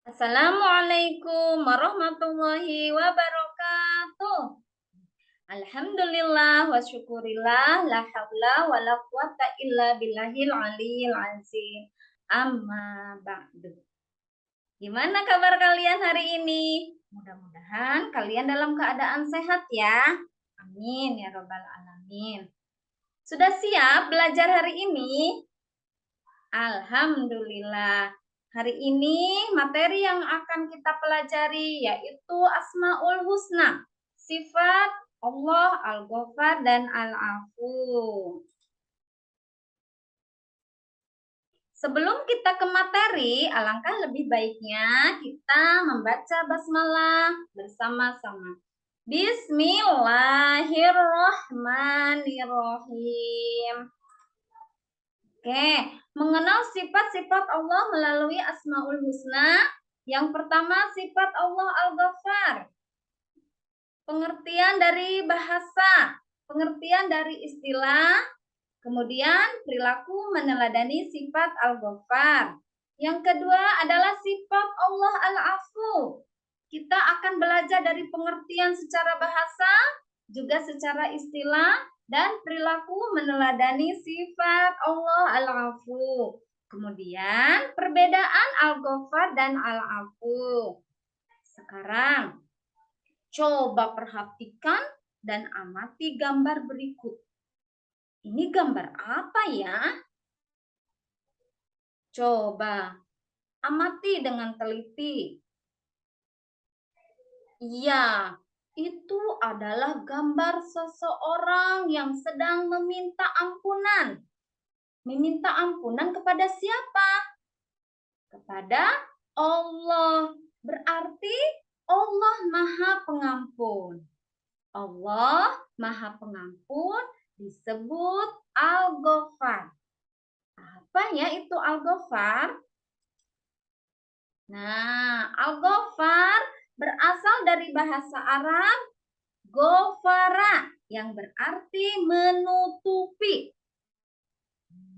Assalamualaikum warahmatullahi wabarakatuh. Alhamdulillah wa syukurillah la haula wa la quwata illa billahil aliyil azim. Amma ba'du. Gimana kabar kalian hari ini? Mudah-mudahan kalian dalam keadaan sehat ya. Amin ya robbal alamin. Sudah siap belajar hari ini? Alhamdulillah. Hari ini materi yang akan kita pelajari yaitu Asmaul Husna, sifat Allah Al-Ghafar dan Al-Afu. Sebelum kita ke materi, alangkah lebih baiknya kita membaca basmalah bersama-sama. Bismillahirrahmanirrahim. Oke, mengenal sifat-sifat Allah melalui Asmaul Husna. Yang pertama, sifat Allah Al-Ghaffar. Pengertian dari bahasa, pengertian dari istilah, kemudian perilaku meneladani sifat Al-Ghaffar. Yang kedua adalah sifat Allah Al-Afu. Kita akan belajar dari pengertian secara bahasa, juga secara istilah, dan perilaku meneladani sifat Allah Al-Afu. Kemudian perbedaan Al-Ghaffar dan Al-Afu. Sekarang coba perhatikan dan amati gambar berikut. Ini gambar apa ya? Coba amati dengan teliti. Iya, itu adalah gambar seseorang yang sedang meminta ampunan. Meminta ampunan kepada siapa? Kepada Allah. Berarti Allah Maha Pengampun. Allah Maha Pengampun disebut Al-Ghaffar. Apa ya itu Al-Ghaffar? Nah, Al-Ghaffar berasal dari bahasa Arab Ghafara yang berarti menutupi.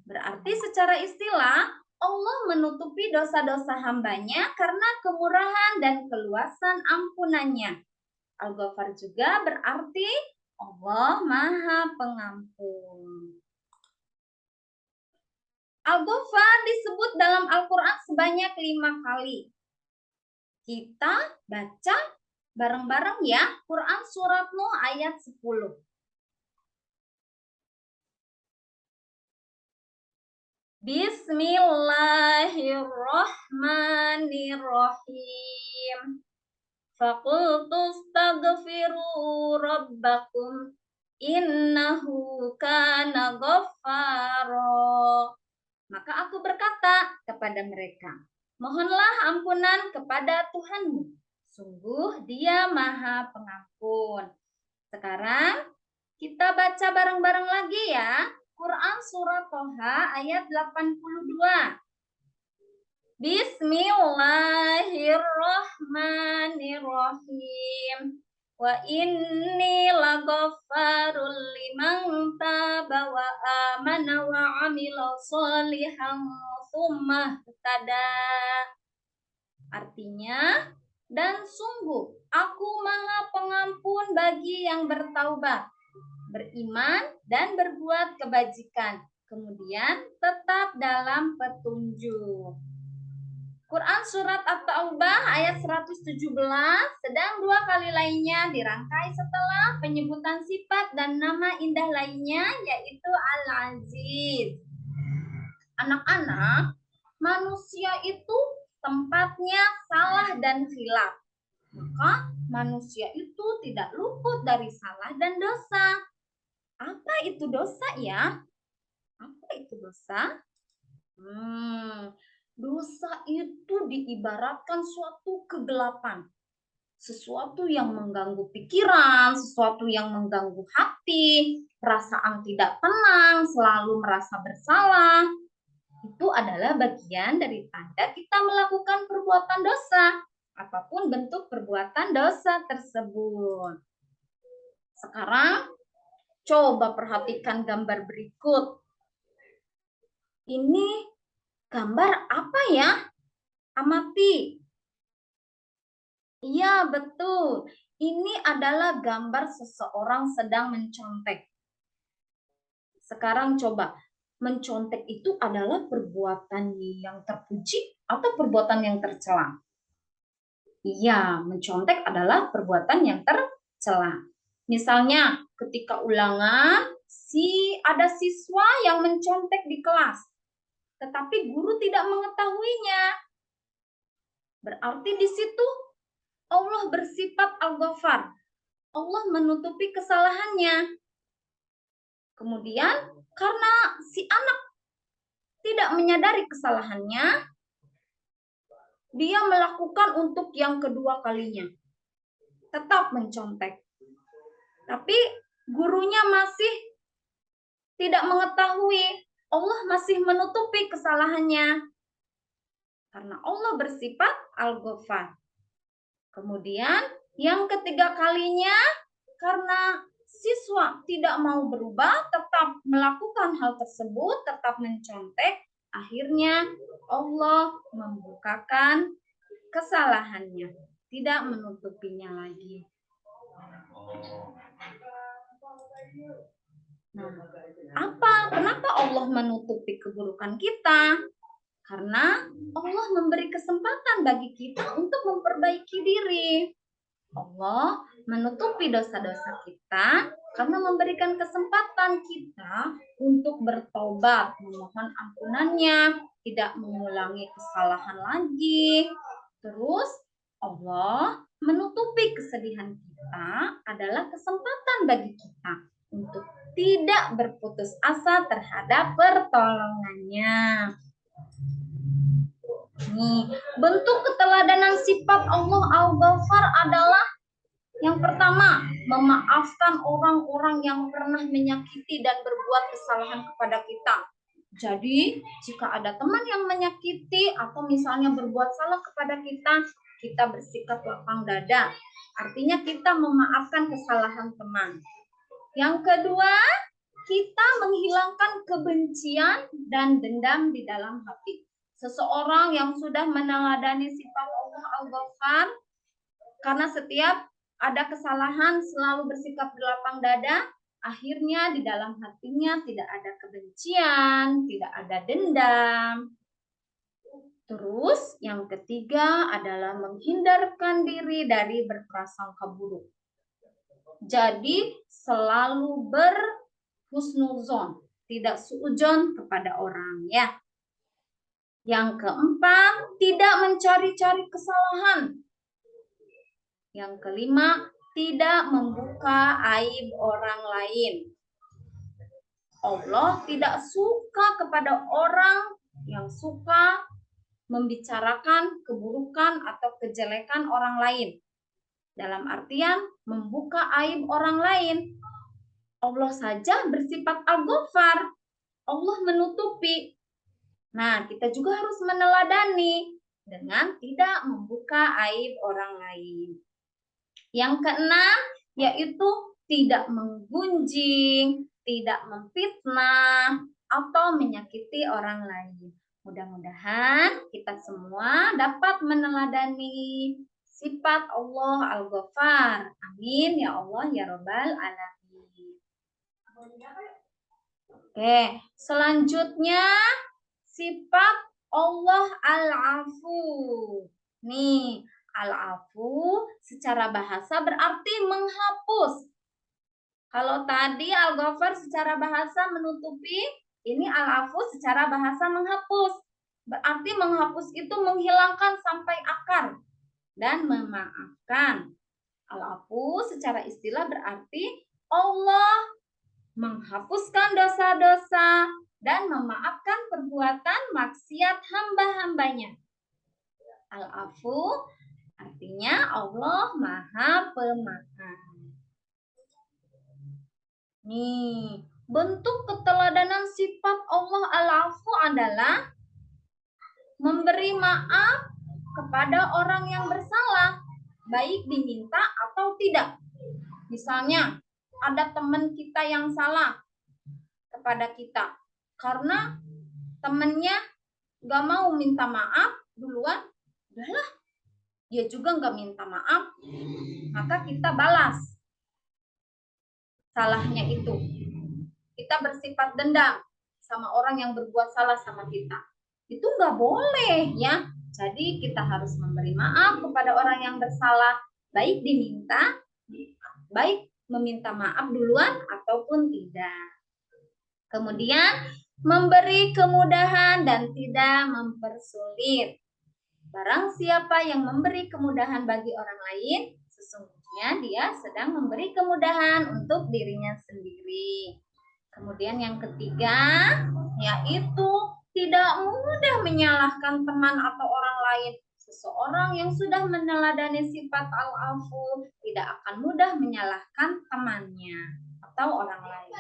Berarti secara istilah Allah menutupi dosa-dosa hambanya karena kemurahan dan keluasan ampunannya. Al-Ghafar juga berarti Allah Maha Pengampun. Al-Ghafar disebut dalam Al-Quran sebanyak 5 kali. Kita baca bareng-bareng ya, Quran surat Nuh ayat 10. Bismillahirrahmanirrahim. Faqultu astaghfiru rabbakum innahu kana ghaffara. Maka aku berkata kepada mereka, mohonlah ampunan kepada Tuhanmu. Sungguh Dia Maha Pengampun. Sekarang kita baca bareng-bareng lagi ya. Quran surat Toha ayat 82. Bismillahirrahmanirrahim. Wa inni laghaffarul liman taba wa amana wa amila sholihan tsumma ihtada. Artinya, dan sungguh aku Maha Pengampun bagi yang bertaubat, beriman dan berbuat kebajikan, kemudian tetap dalam petunjuk. Quran surat At-Taubah ayat 117, sedang 2 kali lainnya dirangkai setelah penyebutan sifat dan nama indah lainnya, yaitu Al-Aziz. Anak-anak, manusia itu tempatnya salah dan khilaf. Maka manusia itu tidak luput dari salah dan dosa. Apa itu dosa ya? Apa itu dosa? Dosa itu diibaratkan suatu kegelapan. Sesuatu yang mengganggu pikiran, sesuatu yang mengganggu hati, perasaan tidak tenang, selalu merasa bersalah. Itu adalah bagian dari tanda kita melakukan perbuatan dosa, apapun bentuk perbuatan dosa tersebut. Sekarang coba perhatikan gambar berikut. Ini gambar apa ya? Amati. Iya, betul. Ini adalah gambar seseorang sedang mencontek. Sekarang coba, mencontek itu adalah perbuatan yang terpuji atau perbuatan yang tercela? Iya, mencontek adalah perbuatan yang tercela. Misalnya, ketika ulangan, ada siswa yang mencontek di kelas, tetapi guru tidak mengetahuinya. Berarti di situ Allah bersifat Al-Ghafar. Allah menutupi kesalahannya. Kemudian, karena si anak tidak menyadari kesalahannya, dia melakukan untuk yang kedua kalinya. Tetap mencontek. Tapi gurunya masih tidak mengetahui. Allah masih menutupi kesalahannya. Karena Allah bersifat Al-Ghafar. Kemudian yang ketiga kalinya, karena siswa tidak mau berubah, tetap melakukan hal tersebut, tetap mencontek, akhirnya Allah membukakan kesalahannya, tidak menutupinya lagi. Nah, kenapa Allah menutupi keburukan kita? Karena Allah memberi kesempatan bagi kita untuk memperbaiki diri. Allah menutupi dosa-dosa kita karena memberikan kesempatan kita untuk bertobat, memohon ampunannya, tidak mengulangi kesalahan lagi. Terus Allah menutupi kesedihan kita adalah kesempatan bagi kita untuk tidak berputus asa terhadap pertolongannya. Nih, bentuk keteladanan sifat Allah Al-Ghafar adalah yang pertama, memaafkan orang-orang yang pernah menyakiti dan berbuat kesalahan kepada kita. Jadi, jika ada teman yang menyakiti atau misalnya berbuat salah kepada kita, kita bersikap lapang dada. Artinya kita memaafkan kesalahan teman. Yang kedua, kita menghilangkan kebencian dan dendam di dalam hati. Seseorang yang sudah meneladani sifat Allah Al-Ghafar, karena setiap ada kesalahan selalu bersikap berlapang dada, akhirnya di dalam hatinya tidak ada kebencian, tidak ada dendam. Terus yang ketiga adalah menghindarkan diri dari berprasangka buruk. Jadi selalu berhusnuzon, tidak suudzon kepada orang ya. Yang keempat, tidak mencari-cari kesalahan. Yang kelima, tidak membuka aib orang lain. Allah tidak suka kepada orang yang suka membicarakan keburukan atau kejelekan orang lain. Dalam artian membuka aib orang lain. Allah saja bersifat Al-Ghafar. Allah menutupi. Nah, kita juga harus meneladani dengan tidak membuka aib orang lain. Yang keenam, yaitu tidak menggunjing, tidak memfitnah, atau menyakiti orang lain. Mudah-mudahan kita semua dapat meneladani sifat Allah Al-Ghafar. Amin ya Allah ya Rabbal Alamin. Oke, selanjutnya sifat Allah Al-Afu. Nih, Al-Afu secara bahasa berarti menghapus. Kalau tadi Al-Ghafar secara bahasa menutupi, ini Al-Afu secara bahasa menghapus. Berarti menghapus itu menghilangkan sampai akar dan memaafkan. Al-Afu secara istilah berarti Allah menghapuskan dosa-dosa dan memaafkan perbuatan maksiat hamba-hambanya. Al-Afu artinya Allah Maha Pemaaf. Nih, bentuk keteladanan sifat Allah Al-Afu adalah memberi maaf kepada orang yang bersalah, baik diminta atau tidak. Misalnya, ada teman kita yang salah kepada kita karena temannya gak mau minta maaf duluan, udahlah dia juga nggak minta maaf, maka kita balas salahnya itu. Kita bersifat dendam sama orang yang berbuat salah sama kita. Itu nggak boleh ya. Jadi kita harus memberi maaf kepada orang yang bersalah, baik meminta maaf duluan ataupun tidak. Kemudian memberi kemudahan dan tidak mempersulit. Barang siapa yang memberi kemudahan bagi orang lain, sesungguhnya dia sedang memberi kemudahan untuk dirinya sendiri. Kemudian yang ketiga, yaitu tidak mudah menyalahkan teman atau orang lain. Seseorang yang sudah meneladani sifat al-afu tidak akan mudah menyalahkan temannya atau orang lain.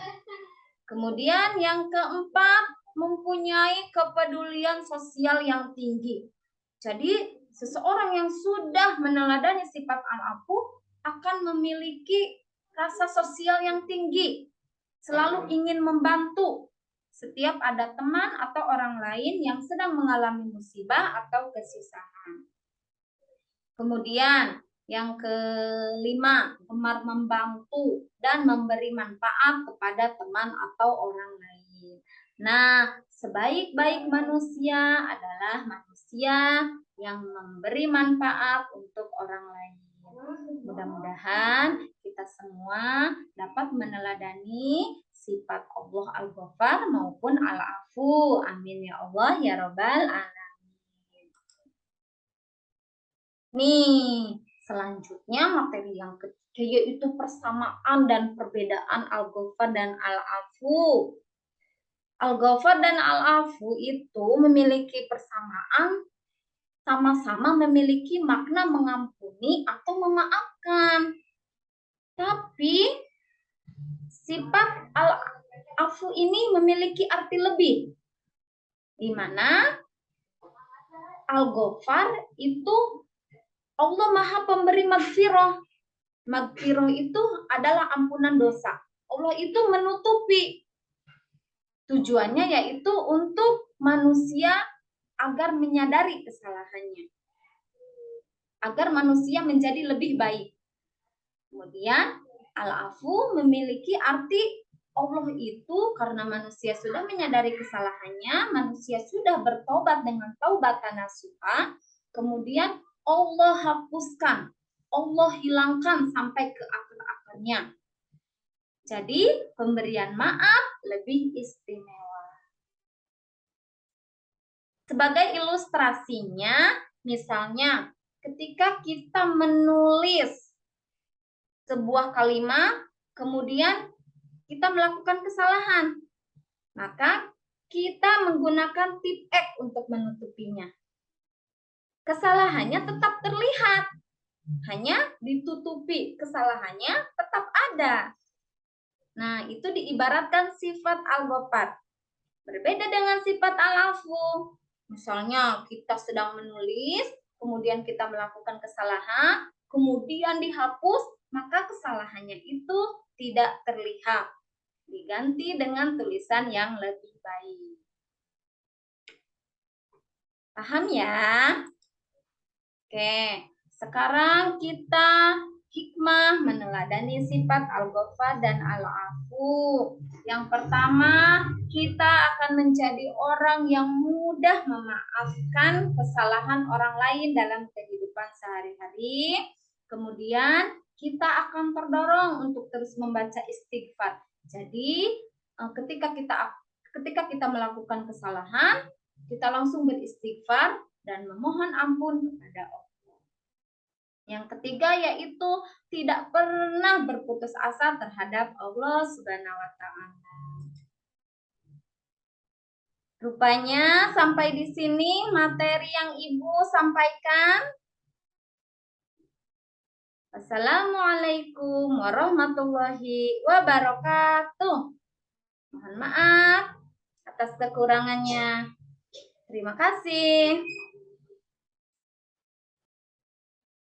Kemudian yang keempat, mempunyai kepedulian sosial yang tinggi. Jadi seseorang yang sudah meneladani sifat al-afu akan memiliki rasa sosial yang tinggi, selalu ingin membantu setiap ada teman atau orang lain yang sedang mengalami musibah atau kesusahan. Kemudian yang kelima, gemar membantu dan memberi manfaat kepada teman atau orang lain. Nah, sebaik-baik manusia adalah manusia yang memberi manfaat untuk orang lain. Mudah-mudahan kita semua dapat meneladani sifat Allah Al-Ghaffar maupun Al-Afu. Amin ya Allah ya Rabbal Alamin. Nih, selanjutnya materi yang ketiga yaitu persamaan dan perbedaan Al-Ghaffar dan Al-Afu. Al-Ghaffar dan Al-Afu itu memiliki persamaan, sama-sama memiliki makna mengampuni atau memaafkan. Tapi sifat Al-Afu ini memiliki arti lebih, di mana Al-Ghaffar itu Allah Maha Pemberi Maghfirah. Maghfirah itu adalah ampunan dosa. Allah itu menutupi. Tujuannya yaitu untuk manusia agar menyadari kesalahannya. Agar manusia menjadi lebih baik. Kemudian Al-Afu memiliki arti Allah itu karena manusia sudah menyadari kesalahannya, manusia sudah bertobat dengan taubatan nasuha, kemudian Allah hapuskan, Allah hilangkan sampai ke akar-akarnya. Jadi pemberian maaf lebih istimewa. Sebagai ilustrasinya, misalnya ketika kita menulis sebuah kalimat, kemudian kita melakukan kesalahan, maka kita menggunakan tip X untuk menutupinya. Kesalahannya tetap terlihat, hanya ditutupi, kesalahannya tetap ada. Nah, itu diibaratkan sifat Al-Ghaffar. Berbeda dengan sifat Al-Afu. Misalnya kita sedang menulis, kemudian kita melakukan kesalahan, kemudian dihapus, maka kesalahannya itu tidak terlihat. Diganti dengan tulisan yang lebih baik. Paham ya? Oke, sekarang kita hikmah meneladani sifat Al-Ghaffar dan Al-Afu. Yang pertama, kita akan menjadi orang yang mudah memaafkan kesalahan orang lain dalam kehidupan sehari-hari. Kemudian, kita akan terdorong untuk terus membaca istighfar. Jadi, ketika kita melakukan kesalahan, kita langsung beristighfar dan memohon ampun kepada Allah. Yang ketiga yaitu tidak pernah berputus asa terhadap Allah Subhanahu wa Ta'ala. Rupanya sampai di sini materi yang Ibu sampaikan. Assalamualaikum warahmatullahi wabarakatuh. Mohon maaf atas kekurangannya. Terima kasih.